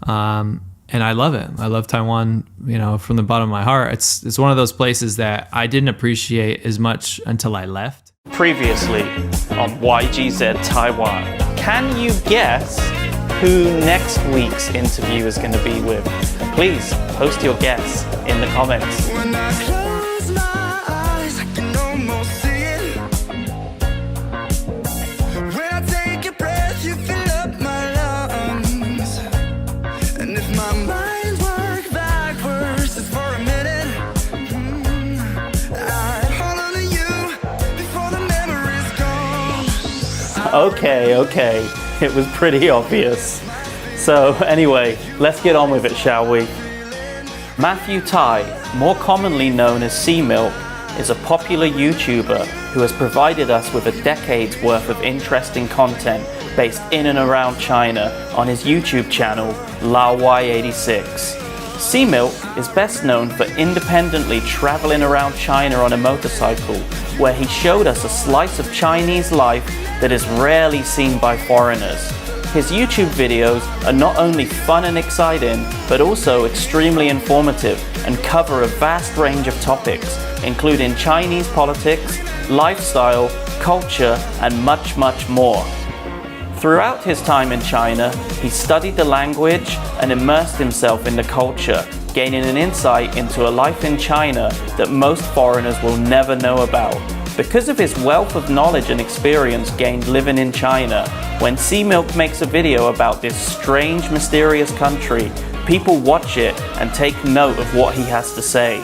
And I love it. I love Taiwan, from the bottom of my heart. It's one of those places that I didn't appreciate as much until I left. Previously on YGZ Taiwan, can you guess who next week's interview is going to be with? Please post your guess in the comments. When I close my eyes, I can almost see it. When I take a breath, you fill up my lungs. And if my mind works backwards just for a minute, I'd hold on to you before the memory's gone. Okay, it was pretty obvious. So anyway, let's get on with it, shall we? Matthew Tai, more commonly known as Sea Milk, is a popular YouTuber who has provided us with a decade's worth of interesting content based in and around China on his YouTube channel, Laowhy86. Sea Milk is best known for independently traveling around China on a motorcycle, where he showed us a slice of Chinese life that is rarely seen by foreigners. His YouTube videos are not only fun and exciting, but also extremely informative and cover a vast range of topics, including Chinese politics, lifestyle, culture, and much, much more. Throughout his time in China, he studied the language and immersed himself in the culture, gaining an insight into a life in China that most foreigners will never know about. Because of his wealth of knowledge and experience gained living in China, when Sea Milk makes a video about this strange, mysterious country, people watch it and take note of what he has to say.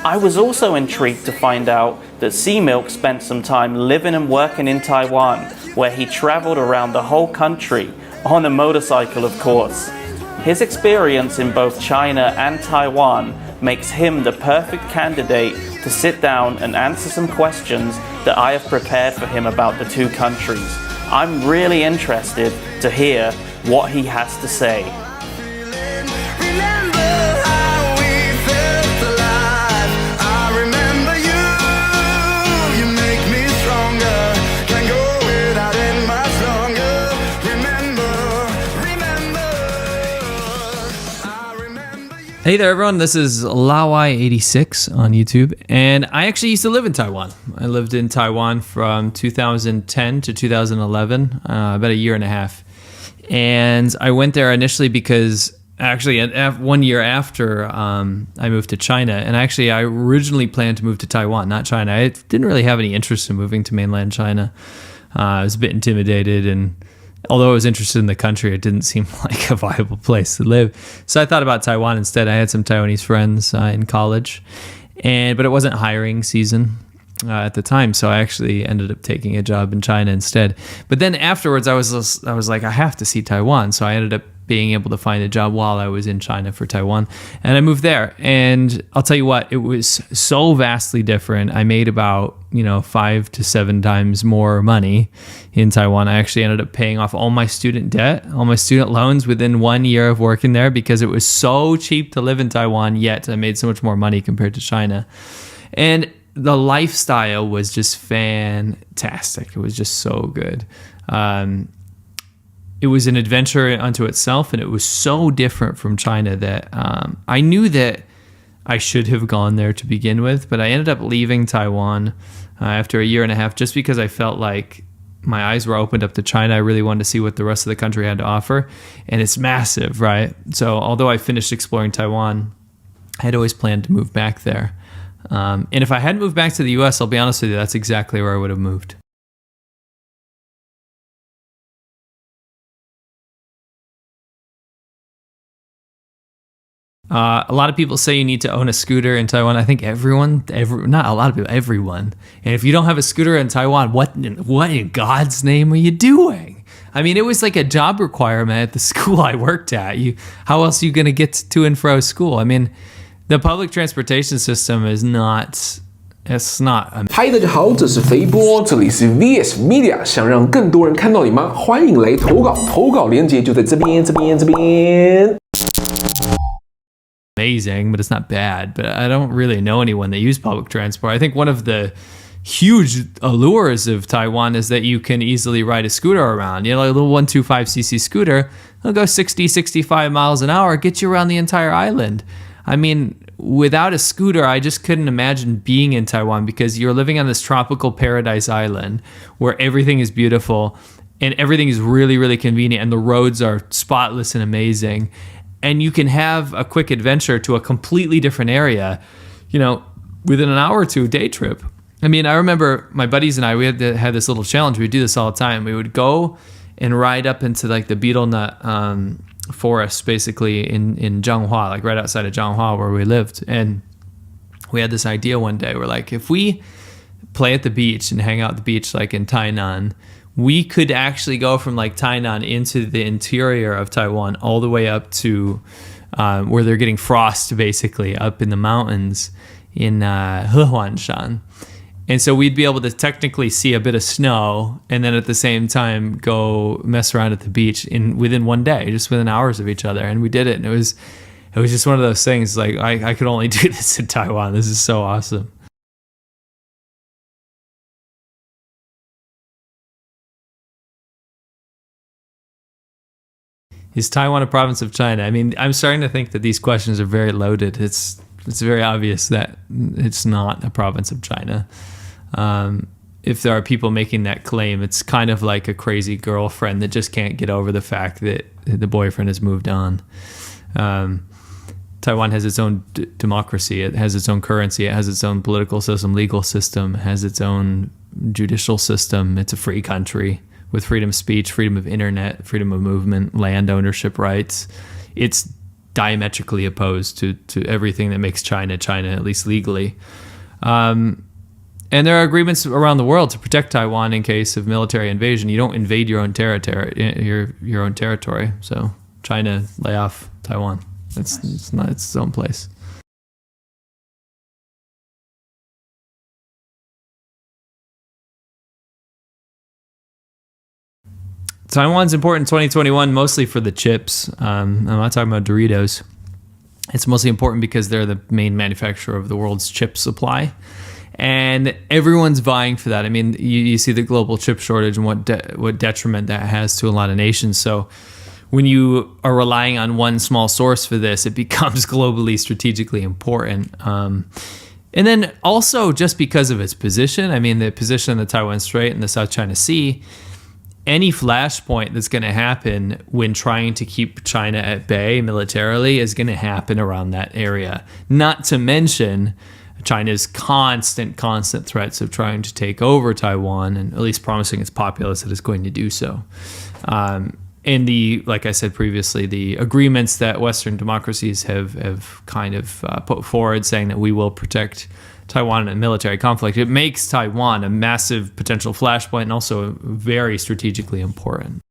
I was also intrigued to find out that Sea Milk spent some time living and working in Taiwan, where he traveled around the whole country, on a motorcycle of course. His experience in both China and Taiwan makes him the perfect candidate to sit down and answer some questions that I have prepared for him about the two countries. I'm really interested to hear what he has to say. Remember how we felt alive. I remember you. You make me stronger. Can't go without it much longer. I remember you. Hey there, everyone. This is Laowhy86 on YouTube, and I actually used to live in Taiwan. I lived in Taiwan from 2010 to 2011, about a year and a half. And I went there initially because, actually, 1 year after I moved to China, and actually I originally planned to move to Taiwan, not China. I didn't really have any interest in moving to mainland China. I was a bit intimidated, and although I was interested in the country, it didn't seem like a viable place to live. So I thought about Taiwan instead. I had some Taiwanese friends in college, but it wasn't hiring season at the time, so I actually ended up taking a job in China instead. But then afterwards, I was like, I have to see Taiwan, so I ended up being able to find a job while I was in China for Taiwan, and I moved there. And I'll tell you what, it was so vastly different. I made about 5 to 7 times more money in Taiwan. I actually ended up paying off all my student debt, all my student loans within 1 year of working there, because it was so cheap to live in Taiwan, yet I made so much more money compared to China. And the lifestyle was just fantastic. It was just so good. It was an adventure unto itself, and it was so different from China that I knew that I should have gone there to begin with, but I ended up leaving Taiwan after a year and a half just because I felt like my eyes were opened up to China. I really wanted to see what the rest of the country had to offer, and it's massive, right? So although I finished exploring Taiwan, I had always planned to move back there. And if I hadn't moved back to the US, I'll be honest with you, that's exactly where I would have moved. A lot of people say you need to own a scooter in Taiwan. I think not a lot of people, everyone. And if you don't have a scooter in Taiwan, what in God's name are you doing? I mean, it was like a job requirement at the school I worked at. How else are you going to get to and fro school? I mean, the public transportation system is not. It's not. 嗨，大家好，这是飞波，这里是 VSMEDIA。想让更多人看到你吗？欢迎来投稿，投稿链接就在这边。Amazing, but it's not bad. But I don't really know anyone that use public transport. I think one of the huge allures of Taiwan is that you can easily ride a scooter around. You know, like a little 125cc scooter, it'll go 60, 65 miles an hour, get you around the entire island. I mean, without a scooter, I just couldn't imagine being in Taiwan, because you're living on this tropical paradise island where everything is beautiful and everything is really, really convenient, and the roads are spotless and amazing. And you can have a quick adventure to a completely different area, you know, within an hour or two, day trip. I mean, I remember my buddies and I, we had this little challenge. We'd do this all the time. We would go and ride up into like the betel nut forest, basically in Zhanghua, like right outside of Zhanghua where we lived. And we had this idea one day. We're like, if we play at the beach and hang out at the beach like in Tainan, we could actually go from like Tainan into the interior of Taiwan all the way up to where they're getting frost, basically up in the mountains in Hehuanshan. And so we'd be able to technically see a bit of snow, and then at the same time go mess around at the beach within one day, just within hours of each other. And we did it, and it was just one of those things. Like I could only do this in Taiwan. This is so awesome. Is Taiwan a province of China? I mean, I'm starting to think that these questions are very loaded. It's very obvious that it's not a province of China. If there are people making that claim, it's kind of like a crazy girlfriend that just can't get over the fact that the boyfriend has moved on. Taiwan has its own democracy. It has its own currency. It has its own political system, legal system, has its own judicial system. It's a free country with freedom of speech, freedom of internet, freedom of movement, land ownership rights. It's diametrically opposed to everything that makes China, at least legally. And there are agreements around the world to protect Taiwan in case of military invasion. You don't invade your own territory, your own territory. So China, lay off Taiwan. It's not its own place. Taiwan's important in 2021 mostly for the chips. I'm not talking about Doritos. It's mostly important because they're the main manufacturer of the world's chip supply. And everyone's vying for that. I mean, you see the global chip shortage and what detriment that has to a lot of nations. So when you are relying on one small source for this, it becomes globally strategically important. And then also just because of its position, I mean, the position in the Taiwan Strait and the South China Sea, any flashpoint that's going to happen when trying to keep China at bay militarily is going to happen around that area. Not to mention China's constant threats of trying to take over Taiwan, and at least promising its populace that it's going to do so. And like I said previously, the agreements that Western democracies have kind of put forward, saying that we will protect Taiwan in a military conflict, it makes Taiwan a massive potential flashpoint and also very strategically important.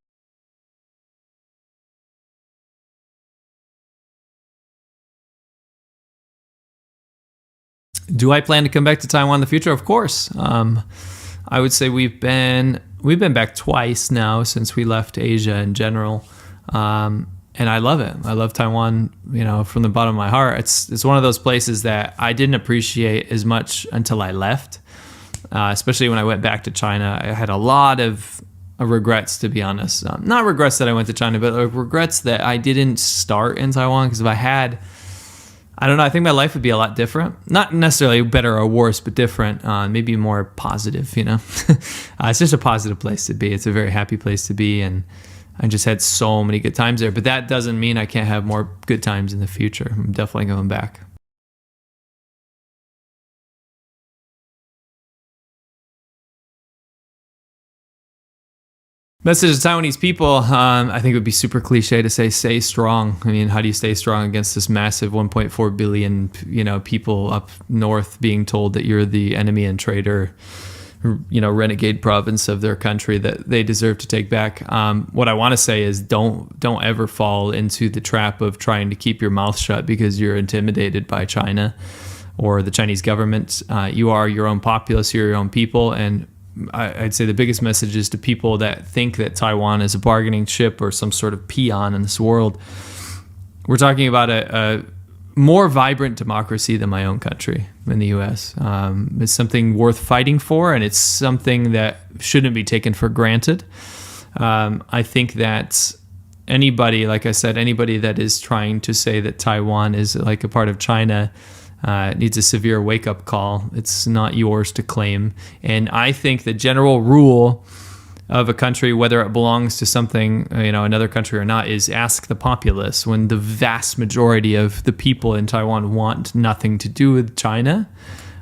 Do I plan to come back to Taiwan in the future? Of course. I would say we've been back twice now since we left Asia in general. And I love it. I love Taiwan, from the bottom of my heart. It's one of those places that I didn't appreciate as much until I left, especially when I went back to China. I had a lot of regrets, to be honest. Not regrets that I went to China, but regrets that I didn't start in Taiwan, because if I had, I don't know, I think my life would be a lot different. Not necessarily better or worse, but different, maybe more positive, It's just a positive place to be. It's a very happy place to be, and I just had so many good times there. But that doesn't mean I can't have more good times in the future. I'm definitely going back. Message to Taiwanese people, I think it would be super cliche to say, stay strong. I mean, how do you stay strong against this massive 1.4 billion, people up north being told that you're the enemy and traitor, renegade province of their country that they deserve to take back? What I want to say is don't ever fall into the trap of trying to keep your mouth shut because you're intimidated by China or the Chinese government. You are your own populace, you're your own people, and I'd say the biggest message is to people that think that Taiwan is a bargaining chip or some sort of peon in this world. We're talking about more vibrant democracy than my own country in the U.S. It's something worth fighting for, and it's something that shouldn't be taken for granted. I think that anybody, like I said, anybody that is trying to say that Taiwan is like a part of China needs a severe wake-up call. It's not yours to claim. And I think the general rule of a country, whether it belongs to something, another country or not, is ask the populace. When the vast majority of the people in Taiwan want nothing to do with China,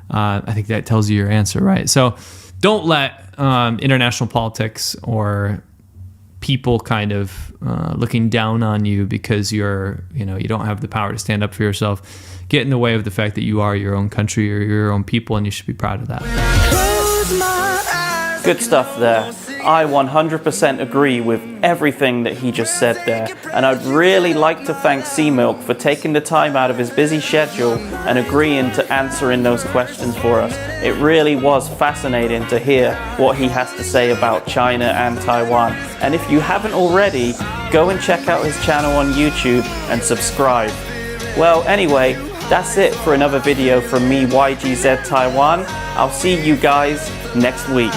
I think that tells you your answer, right? So don't let international politics or people kind of looking down on you because you don't have the power to stand up for yourself get in the way of the fact that you are your own country or your own people, and you should be proud of that. Good stuff there. I 100% agree with everything that he just said there, and I'd really like to thank C-Milk for taking the time out of his busy schedule and agreeing to answering those questions for us. It really was fascinating to hear what he has to say about China and Taiwan. And if you haven't already, go and check out his channel on YouTube and subscribe. Well, anyway, that's it for another video from me, YGZ Taiwan. I'll see you guys next week.